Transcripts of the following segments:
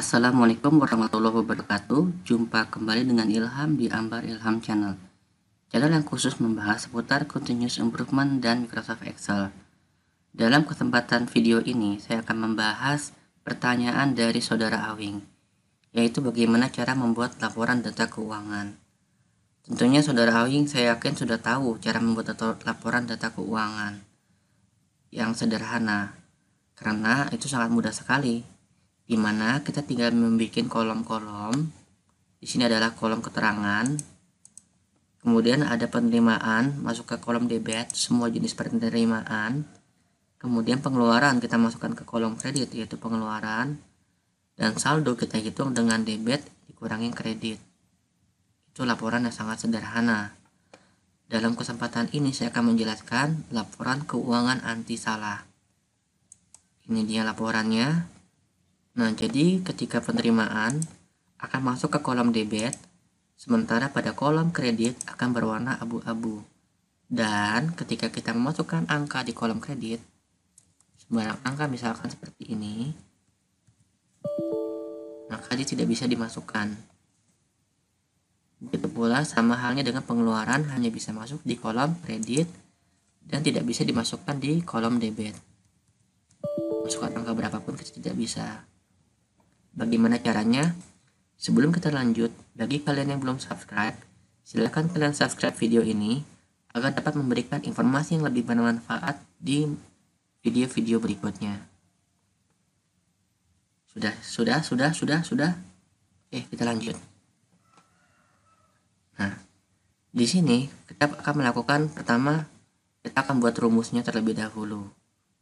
Assalamualaikum warahmatullahi wabarakatuh. Jumpa kembali dengan Ilham di Ambar Ilham Channel. Channel yang khusus membahas seputar continuous improvement dan Microsoft Excel. Dalam kesempatan video ini, saya akan membahas pertanyaan dari saudara Awing, yaitu bagaimana cara membuat laporan data keuangan. Tentunya saudara Awing saya yakin sudah tahu cara membuat laporan data keuangan yang sederhana, karena itu sangat mudah sekali. Di mana kita tinggal membuat kolom-kolom. Di sini adalah kolom keterangan. Kemudian ada penerimaan, masuk ke kolom debit, semua jenis penerimaan. Kemudian pengeluaran kita masukkan ke kolom kredit, yaitu pengeluaran. Dan saldo kita hitung dengan debit dikurangi kredit. Itu laporan yang sangat sederhana. Dalam kesempatan ini saya akan menjelaskan laporan keuangan anti salah. Ini dia laporannya. Nah, jadi ketika penerimaan akan masuk ke kolom debit, sementara pada kolom kredit akan berwarna abu-abu. Dan ketika kita memasukkan angka di kolom kredit, sembarang angka misalkan seperti ini, maka dia tidak bisa dimasukkan. Begitu pula sama halnya dengan pengeluaran, hanya bisa masuk di kolom kredit dan tidak bisa dimasukkan di kolom debit. Masukkan angka berapapun kita tidak bisa. Bagaimana caranya? Sebelum kita lanjut, bagi kalian yang belum subscribe, silakan kalian subscribe video ini agar dapat memberikan informasi yang lebih bermanfaat di video-video berikutnya. Sudah. Kita lanjut. Nah, di sini kita akan melakukan pertama, kita akan buat rumusnya terlebih dahulu.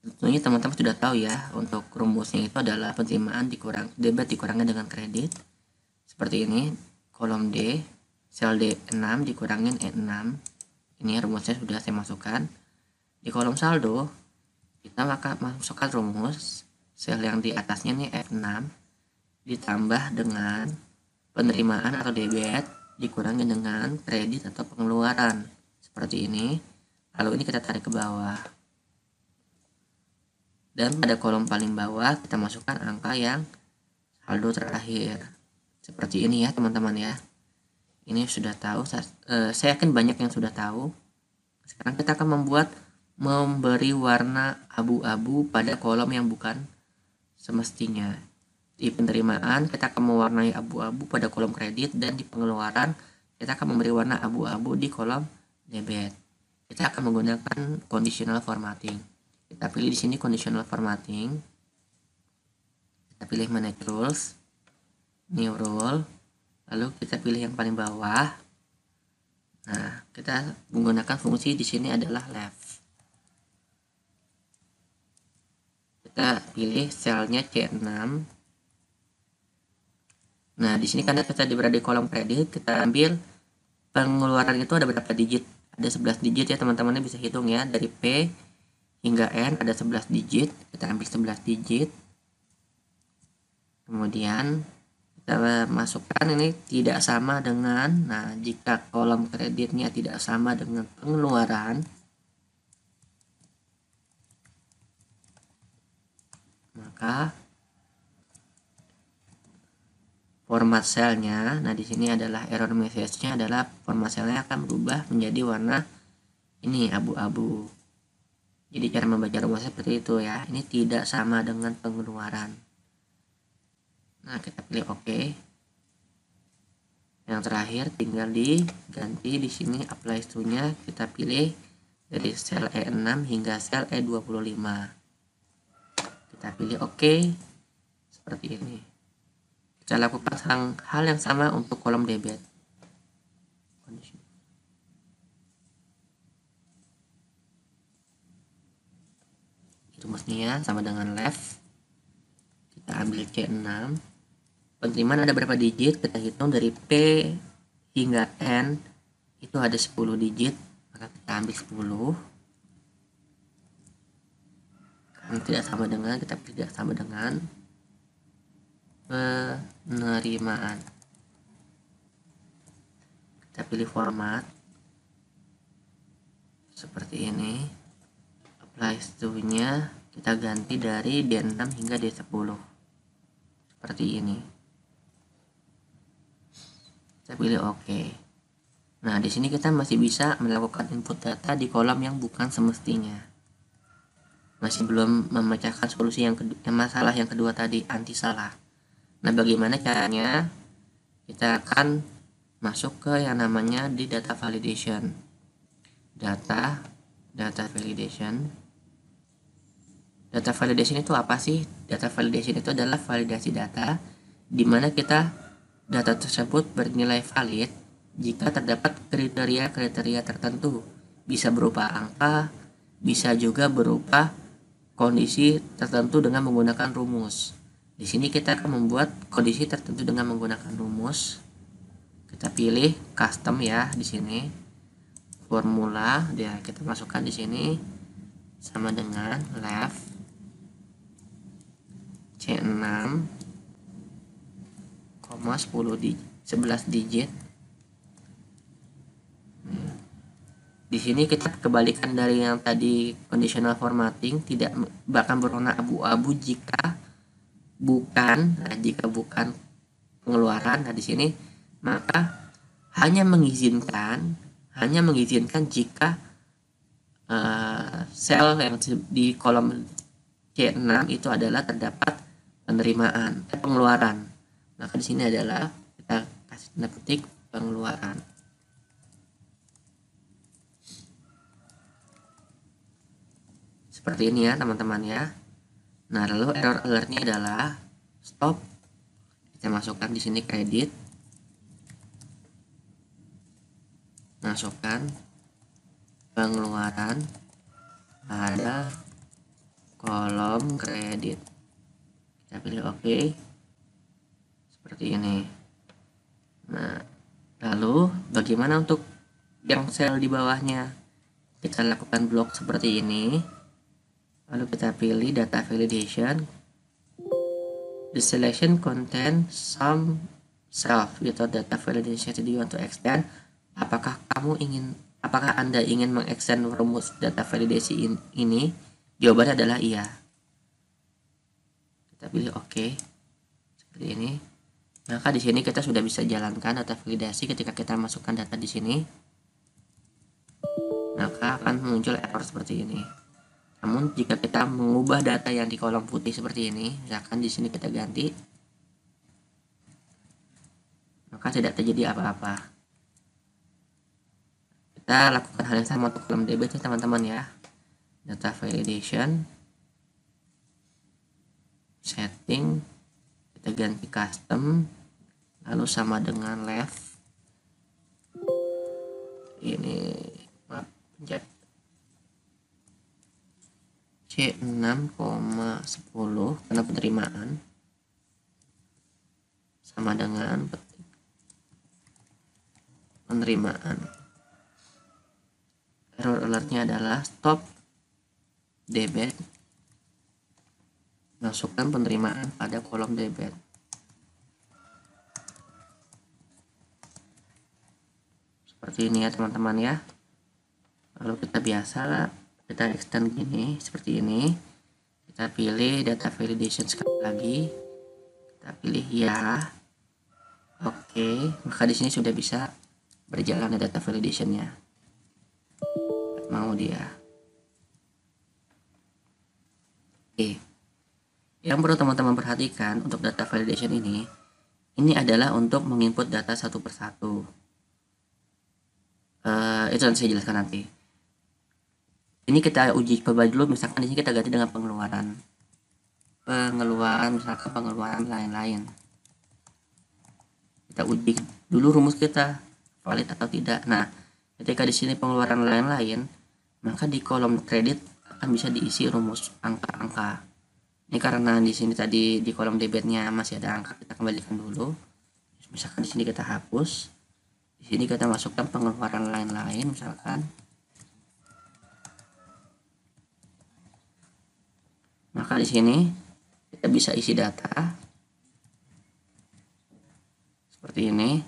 Tentunya teman-teman sudah tahu ya, untuk rumusnya itu adalah penerimaan debit dikurangi dengan kredit. Seperti ini, kolom D, sel D6 dikurangin E6. Ini rumusnya sudah saya masukkan. Di kolom saldo, kita maka masukkan rumus sel yang di atasnya ini F6 ditambah dengan penerimaan atau debit dikurangi dengan kredit atau pengeluaran. Seperti ini. Lalu ini kita tarik ke bawah. Dan pada kolom paling bawah kita masukkan angka yang saldo terakhir. Seperti ini ya teman-teman ya. Ini sudah tahu, saya yakin banyak yang sudah tahu. Sekarang kita akan memberi warna abu-abu pada kolom yang bukan semestinya. Di penerimaan kita akan mewarnai abu-abu pada kolom kredit, dan di pengeluaran kita akan memberi warna abu-abu di kolom debit. Kita akan menggunakan conditional formatting. Kita pilih di sini conditional formatting. Kita pilih manage rules, new rule, lalu kita pilih yang paling bawah. Nah, kita menggunakan fungsi di sini adalah left. Kita pilih selnya C6. Nah, di sini karena kita berada di kolom kredit, kita ambil pengeluaran itu ada berapa digit? Ada 11 digit ya teman-teman, bisa hitung ya, dari P hingga N ada 11 digit. Kita ambil 11 digit. Kemudian kita masukkan ini tidak sama dengan, nah jika kolom kreditnya tidak sama dengan pengeluaran, maka format selnya, nah di sini adalah error message-nya adalah format selnya akan berubah menjadi warna ini abu-abu. Jadi cara membaca rumusnya seperti itu ya. Ini tidak sama dengan pengeluaran. Nah, kita pilih OK. Yang terakhir tinggal diganti di sini apply to-nya, kita pilih dari sel E6 hingga sel E25. Kita pilih OK. Seperti ini. Kita lakukan hal yang sama untuk kolom debit. Rumusnya sama dengan left. Kita kita ambil C6. Penerimaan ada berapa digit? Kita hitung dari P hingga N itu ada 10 digit, maka kita ambil 10. Karena tidak sama dengan, kita tidak sama dengan penerimaan. Kita pilih format seperti ini. Apply to-nya kita ganti dari D6 hingga D10 seperti ini. Kita pilih OK. Nah, di sini kita masih bisa melakukan input data di kolom yang bukan semestinya. Masih belum memecahkan solusi masalah yang kedua tadi, anti salah. Nah, bagaimana caranya? Kita akan masuk ke yang namanya di data validation. Data validation. Data validation itu apa sih? Data validation itu adalah validasi data di mana data tersebut bernilai valid jika terdapat kriteria-kriteria tertentu. Bisa berupa angka, bisa juga berupa kondisi tertentu dengan menggunakan rumus. Di sini kita akan membuat kondisi tertentu dengan menggunakan rumus. Kita pilih custom ya di sini. Formula dia kita masukkan di sini sama dengan left C6, 11 digit. Di sini kita kebalikan dari yang tadi conditional formatting, tidak bahkan berwarna abu-abu jika bukan pengeluaran. Nah, di sini maka hanya mengizinkan jika sel yang di kolom C6 itu adalah terdapat pengeluaran. Maka di sini adalah kita kasih tanda petik pengeluaran. Seperti ini ya teman-teman ya. Nah, lalu error alertnya adalah stop. Kita masukkan di sini kredit. Masukkan pengeluaran pada kolom kredit. Kita pilih OK. Seperti ini. Nah, lalu bagaimana untuk yang sel di bawahnya? Kita lakukan blok seperti ini. Lalu kita pilih data validation. The selection contains some self without data validation. Do you want to extend? Apakah Anda ingin mengextend rumus data validasi ini? Jawabannya adalah iya. Kita pilih OK. Seperti ini. Maka di sini kita sudah bisa jalankan data validasi. Ketika kita masukkan data di sini, maka akan muncul error seperti ini. Namun jika kita mengubah data yang di kolom putih seperti ini, misalkan di sini kita ganti, maka tidak terjadi apa-apa. Kita lakukan hal yang sama untuk kolom debit ya teman-teman ya. Data validation, setting, kita ganti custom, lalu sama dengan left. Ini pencet C6,10 karena penerimaan sama dengan penerimaan. Error alertnya adalah stop debit. Masukkan penerimaan pada kolom debit. Seperti ini ya teman-teman ya. Lalu kita extend gini, seperti ini. Kita pilih data validation sekali lagi. Kita pilih ya. Oke, maka di sini sudah bisa berjalan data validationnya. Mau dia. Oke. Yang perlu teman-teman perhatikan untuk data validation ini adalah untuk menginput data satu persatu. Itu nanti saya jelaskan nanti. Ini kita uji coba dulu, misalkan di sini kita ganti dengan pengeluaran, misalkan pengeluaran lain-lain. Kita uji dulu rumus kita valid atau tidak. Nah, ketika di sini pengeluaran lain-lain, maka di kolom kredit akan bisa diisi rumus angka-angka. Ini karena di sini tadi di kolom debitnya masih ada angka, kita kembalikan dulu. Misalkan di sini kita hapus, di sini kita masukkan pengeluaran lain-lain, misalkan. Maka di sini kita bisa isi data seperti ini.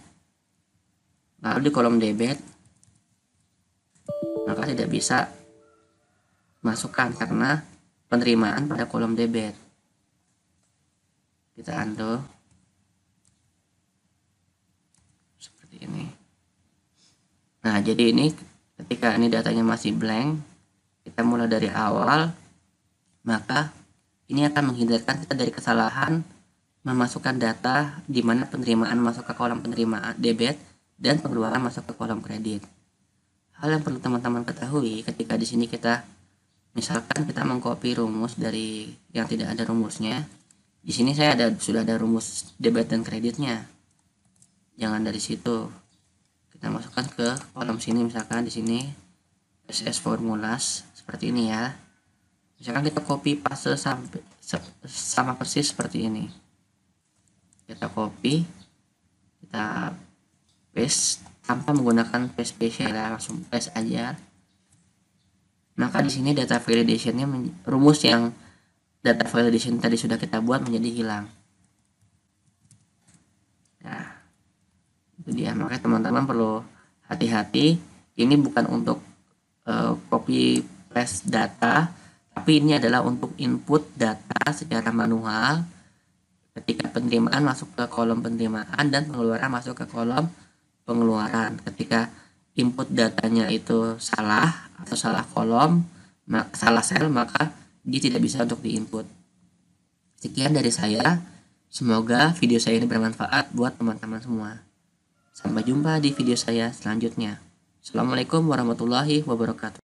Lalu di kolom debit, maka tidak bisa masukkan karena penerimaan pada kolom debit. Kita undo seperti ini. Nah, jadi ini ketika ini datanya masih blank, kita mulai dari awal, maka ini akan menghindarkan kita dari kesalahan memasukkan data di mana penerimaan masuk ke kolom penerimaan debit dan pengeluaran masuk ke kolom kredit. Hal yang perlu teman-teman ketahui ketika di sini kita misalkan kita mengcopy rumus dari yang tidak ada rumusnya. Di sini saya sudah ada rumus debit dan kreditnya. Jangan dari situ. Kita masukkan ke kolom sini, misalkan di sini SS formulas seperti ini ya. Misalkan kita copy paste sampai sama persis seperti ini. Kita copy, kita paste tanpa menggunakan paste spesial, langsung paste aja. Maka di sini data validationnya rumus yang data validation tadi sudah kita buat menjadi hilang. Nah, itu dia. Makanya teman-teman perlu hati-hati. Ini bukan untuk copy paste data, tapi ini adalah untuk input data secara manual. Ketika penerimaan masuk ke kolom penerimaan dan pengeluaran masuk ke kolom pengeluaran. Ketika input datanya itu salah atau salah kolom, salah sel, maka dia tidak bisa untuk diinput. Sekian dari saya. Semoga video saya ini bermanfaat buat teman-teman semua. Sampai jumpa di video saya selanjutnya. Assalamualaikum warahmatullahi wabarakatuh.